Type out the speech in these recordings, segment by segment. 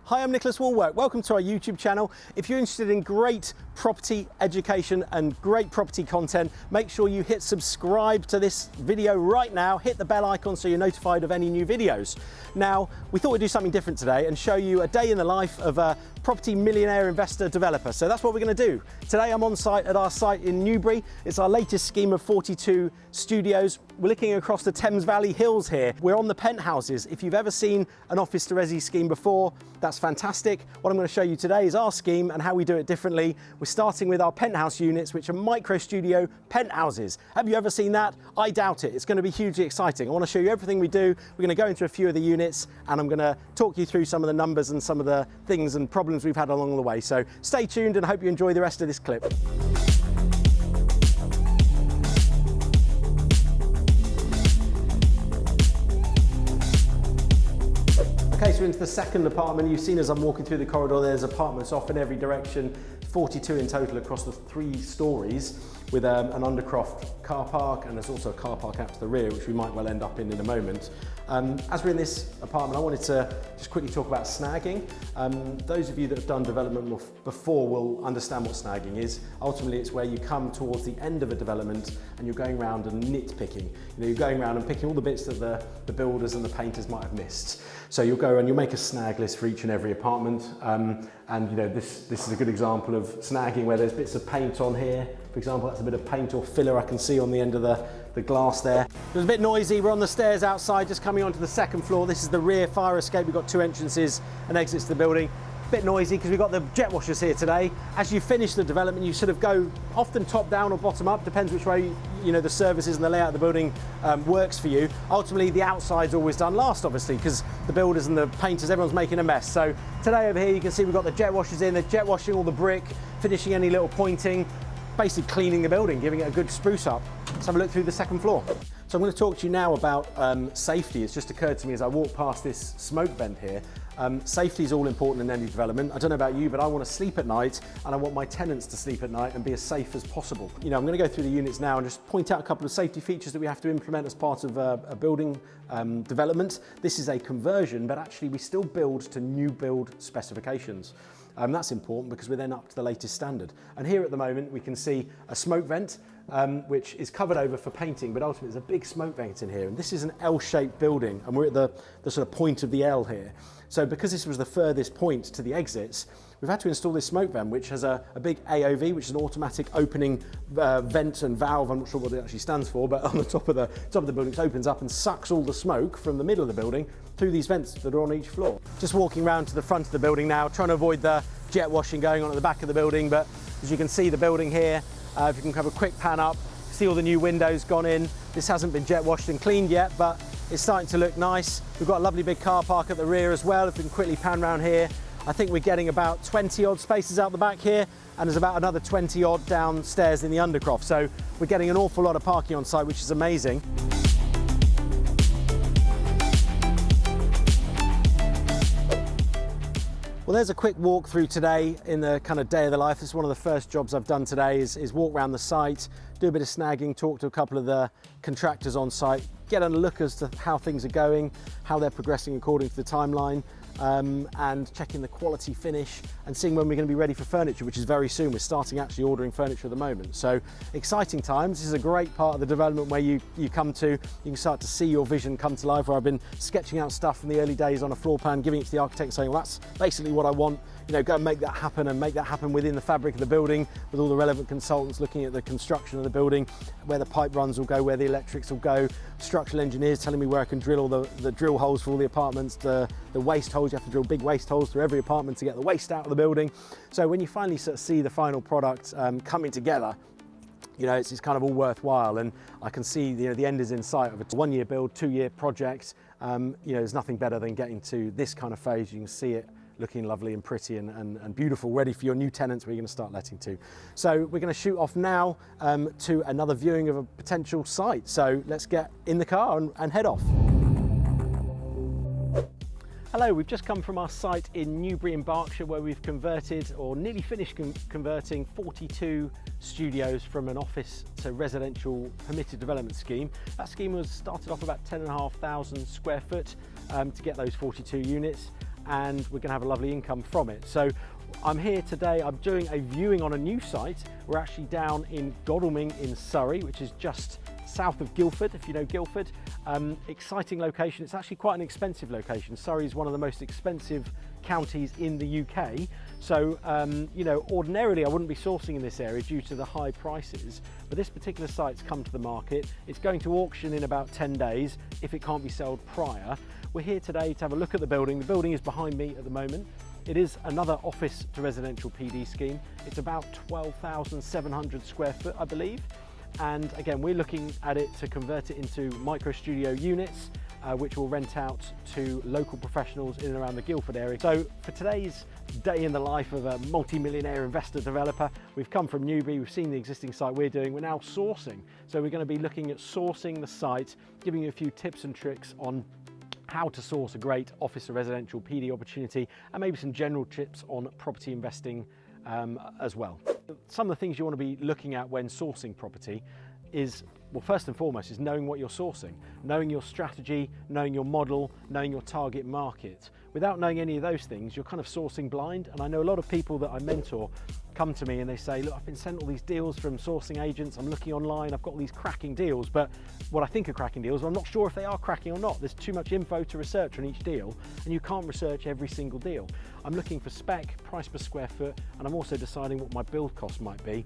Hi, I'm Nicholas Wallwork. Welcome to our YouTube channel. If you're interested in great property education and great property content, make sure you hit subscribe to this video right now. Hit the bell icon so you're notified of any new videos. Now, we thought we'd do something different today and show you a day in the life of a property millionaire investor developer. So that's what we're going to do. Today I'm on site at our site in Newbury. It's our latest scheme of 42 studios. We're looking across the Thames Valley Hills here. We're on the penthouses. If you've ever seen an office to resi scheme before, that's fantastic. What I'm going to show you today is our scheme and how we do it differently. We're starting with our penthouse units, which are micro studio penthouses. Have you ever seen that? I doubt it. It's going to be hugely exciting. I want to show you everything we do. We're going to go into a few of the units and I'm going to talk you through some of the numbers and some of the things and problems we've had along the way. So stay tuned and I hope you enjoy the rest of this clip. Okay, so into the second apartment. You've seen as I'm walking through the corridor, there's apartments off in every direction, 42 in total across the 3 stories with an undercroft car park, and there's also a car park out to the rear, which we might well end up in a moment. As we're in this apartment, I wanted to just quickly talk about snagging. Those of you that have done development before will understand what snagging is. Ultimately, it's where you come towards the end of a development and you're going around and nitpicking. You're going around and picking all the bits that the builders and the painters might have missed. So you'll go and you'll make a snag list for each and every apartment. And this is a good example of snagging where there's bits of paint on here. For example, that's a bit of paint or filler I can see on the end of the glass there. It was a bit noisy. We're on the stairs outside, just coming onto the second floor. This is the rear fire escape. We've got 2 entrances and exits to the building. Bit noisy because we've got the jet washers here today. As you finish the development, you sort of go often top down or bottom up, depends which way the services and the layout of the building works for you. Ultimately, the outside's always done last, obviously, because the builders and the painters, everyone's making a mess. So today over here, you can see we've got the jet washers in. They're jet washing all the brick, finishing any little pointing, basically cleaning the building, giving it a good spruce up. Let's have a look through the second floor. So I'm going to talk to you now about safety. It's just occurred to me as I walk past this smoke vent here. Safety is all important in any development. I don't know about you, but I want to sleep at night and I want my tenants to sleep at night and be as safe as possible. I'm going to go through the units now and just point out a couple of safety features that we have to implement as part of a building development. This is a conversion, but actually we still build to new build specifications. That's important because we're then up to the latest standard. And here at the moment we can see a smoke vent which is covered over for painting, but ultimately there's a big smoke vent in here. And this is an L-shaped building and we're at the sort of point of the L here. So because this was the furthest point to the exits, we've had to install this smoke vent, which has a big AOV, which is an automatic opening vent and valve. I'm not sure what it actually stands for, but on the top of the building, it opens up and sucks all the smoke from the middle of the building through these vents that are on each floor. Just walking around to the front of the building now, trying to avoid the jet washing going on at the back of the building. But as you can see, the building here, if you can have a quick pan up, see all the new windows gone in. This hasn't been jet washed and cleaned yet, but it's starting to look nice. We've got a lovely big car park at the rear as well. If we can quickly pan around here, I think we're getting about 20 odd spaces out the back here, and there's about another 20 odd downstairs in the undercroft. So we're getting an awful lot of parking on site, which is amazing. Well, there's a quick walk through today in the kind of day of the life. This is one of the first jobs I've done today is walk around the site, do a bit of snagging, talk to a couple of the contractors on site, get a look as to how things are going, how they're progressing according to the timeline, and checking the quality finish and seeing when we're going to be ready for furniture, which is very soon. We're starting actually ordering furniture at the moment. So exciting times. This is a great part of the development where you come to, you can start to see your vision come to life, where I've been sketching out stuff from the early days on a floor plan, giving it to the architect saying, well, that's basically what I want. Go and make that happen, and make that happen within the fabric of the building with all the relevant consultants looking at the construction of the building, where the pipe runs will go, where the electrics will go, structural engineers telling me where I can drill all the drill holes for all the apartments, the waste holes. You have to drill big waste holes through every apartment to get the waste out of the building. So when you finally sort of see the final product coming together, it's kind of all worthwhile, and I can see the end is in sight of a 1-year build, 2-year project. There's nothing better than getting to this kind of phase. You can see it looking lovely and pretty and beautiful, ready for your new tenants where you're going to start letting to. So we're going to shoot off now to another viewing of a potential site. So let's get in the car and head off. Hello, we've just come from our site in Newbury in Berkshire, where we've converted or nearly finished converting 42 studios from an office to residential permitted development scheme. That scheme was started off about 10,500 square foot to get those 42 units. and we're going to have a lovely income from it. So I'm here today, I'm doing a viewing on a new site. We're actually down in Godalming in Surrey, which is just south of Guildford, if you know Guildford. Exciting location. It's actually quite an expensive location. Surrey is one of the most expensive counties in the UK. So, you know, ordinarily I wouldn't be sourcing in this area due to the high prices, but this particular site's come to the market. It's going to auction in about 10 days if it can't be sold prior. We're here today to have a look at the building. The building is behind me at the moment. It is another office to residential PD scheme. It's about 12,700 square foot, I believe. And again, we're looking at it to convert it into micro studio units, which will rent out to local professionals in and around the Guildford area. So for today's day in the life of a multi-millionaire investor developer, we've come from Newbury, we've seen the existing site we're doing, we're now sourcing. So we're going to be looking at sourcing the site, giving you a few tips and tricks on how to source a great office or residential PD opportunity, and maybe some general tips on property investing as well. Some of the things you want to be looking at when sourcing property is, well, first and foremost, is knowing what you're sourcing, knowing your strategy, knowing your model, knowing your target market. Without knowing any of those things, you're kind of sourcing blind. And I know a lot of people that I mentor come to me and they say, look, I've been sent all these deals from sourcing agents, I'm looking online, I've got all these cracking deals, but what I think are cracking deals, I'm not sure if they are cracking or not. There's too much info to research on each deal, and you can't research every single deal. I'm looking for spec, price per square foot, and I'm also deciding what my build cost might be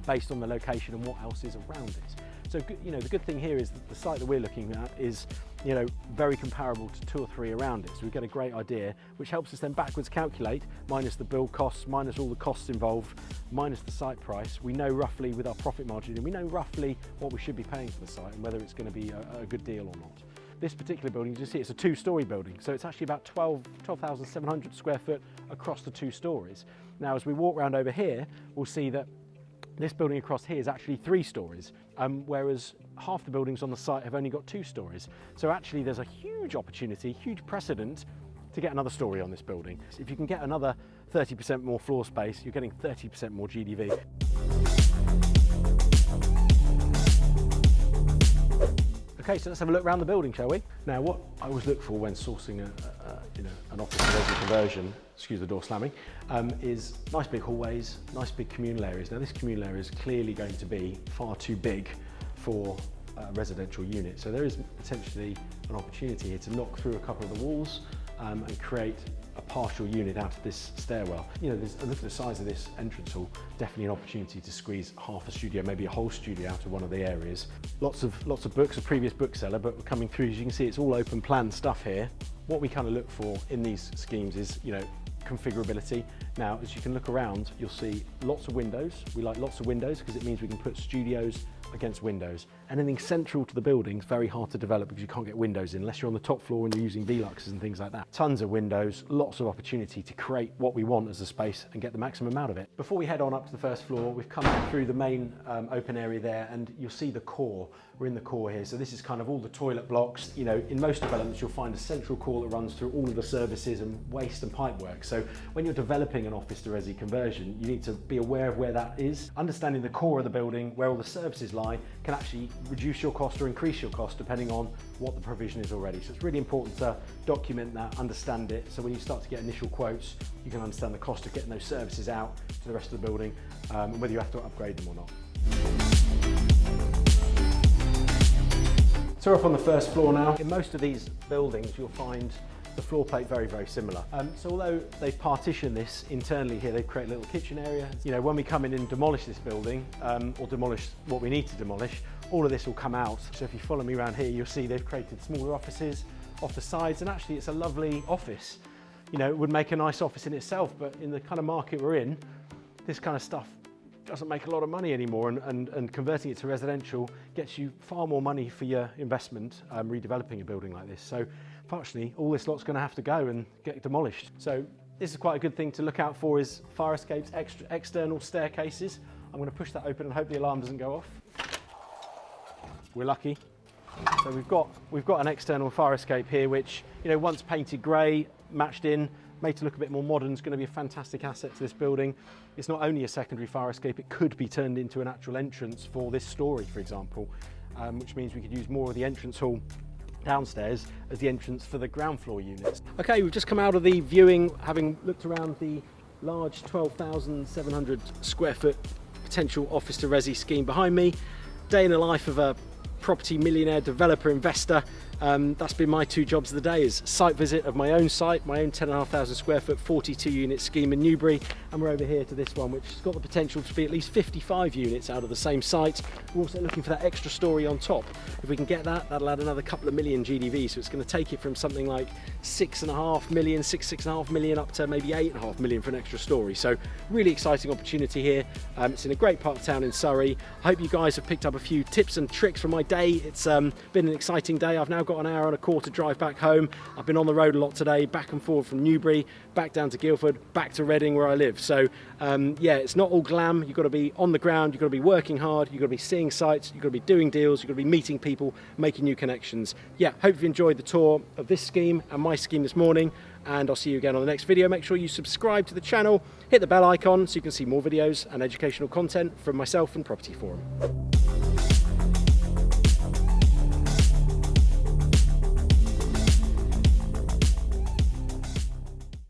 based on the location and what else is around it. So, you know, the good thing here is that the site that we're looking at is, you know, very comparable to 2 or 3 around it. So we get a great idea, which helps us then backwards calculate, minus the build costs, minus all the costs involved, minus the site price. We know roughly with our profit margin, and we know roughly what we should be paying for the site and whether it's going to be a good deal or not. This particular building, you can see it's a 2-storey building. So it's actually about 12,700 square foot across the 2 stories. Now, as we walk around over here, we'll see that this building across here is actually 3 stories, whereas half the buildings on the site have only got 2 stories. So actually there's a huge opportunity, huge precedent to get another story on this building. If you can get another 30% more floor space, you're getting 30% more GDV. Okay, so let's have a look around the building, shall we? Now, what I always look for when sourcing an office to resi conversion, excuse the door slamming, is nice big hallways, nice big communal areas. Now, this communal area is clearly going to be far too big for a residential unit. So there is potentially an opportunity here to knock through a couple of the walls and create a partial unit out of this stairwell. You know, look at the size of this entrance hall, definitely an opportunity to squeeze half a studio, maybe a whole studio out of one of the areas. Lots of books, a previous bookseller, but we're coming through, as you can see, it's all open plan stuff here. What we kind of look for in these schemes is, you know, configurability. Now, as you can look around, you'll see lots of windows. We like lots of windows because it means we can put studios against windows. Anything central to the building is very hard to develop because you can't get windows in unless you're on the top floor and you're using Veluxes and things like that. Tons of windows, lots of opportunity to create what we want as a space and get the maximum out of it. Before we head on up to the first floor, we've come through the main open area there, and you'll see the core. We're in the core here, so this is kind of all the toilet blocks. You know, in most developments you'll find a central core that runs through all of the services and waste and pipe work. So when you're developing an office to resi conversion, you need to be aware of where that is. Understanding the core of the building, where all the services lie, can actually reduce your cost or increase your cost depending on what the provision is already. So it's really important to document that, understand it, so when you start to get initial quotes, you can understand the cost of getting those services out to the rest of the building and whether you have to upgrade them or not. So we're up on the first floor now. In most of these buildings, you'll find the floor plate very, very similar. So although they've partitioned this internally here, they've created a little kitchen area. You know, when we come in and demolish this building, or demolish what we need to demolish, all of this will come out. So if you follow me around here, you'll see they've created smaller offices off the sides, and actually it's a lovely office. You know, it would make a nice office in itself, but in the kind of market we're in, this kind of stuff doesn't make a lot of money anymore, and converting it to residential gets you far more money for your investment redeveloping a building like this. So fortunately, all this lot's going to have to go and get demolished. So this is quite a good thing to look out for, is fire escapes, external staircases. I'm going to push that open and hope the alarm doesn't go off. We're lucky. So we've got an external fire escape here, which, you know, once painted grey, matched in, made to look a bit more modern, is going to be a fantastic asset to this building. It's not only a secondary fire escape, it could be turned into an actual entrance for this story, for example, which means we could use more of the entrance hall downstairs as the entrance for the ground floor units. Okay, we've just come out of the viewing, having looked around the large 12,700 square foot potential office to resi scheme behind me. Day in the life of a property millionaire developer investor. That's been my two jobs of the day, is site visit of my own site, my own 10,500 square foot 42 unit scheme in Newbury, and we're over here to this one which has got the potential to be at least 55 units out of the same site. We're also looking for that extra story on top. If we can get that, that'll add another couple of million GDV, so it's going to take it from something like 6.5 million up to maybe 8.5 million for an extra story. So really exciting opportunity here. It's in a great part of town in Surrey. I hope you guys have picked up a few tips and tricks from my day. It's been an exciting day. I've now got an hour and a quarter drive back home. I've been on the road a lot today, back and forth from Newbury, back down to Guildford, back to Reading where I live. So yeah, it's not all glam. You've got to be on the ground, you've got to be working hard, you've got to be seeing sites, you've got to be doing deals, you've got to be meeting people, making new connections. Yeah, hope you enjoyed the tour of this scheme and my scheme this morning, and I'll see you again on the next video. Make sure you subscribe to the channel, hit the bell icon so you can see more videos and educational content from myself and Property Forum.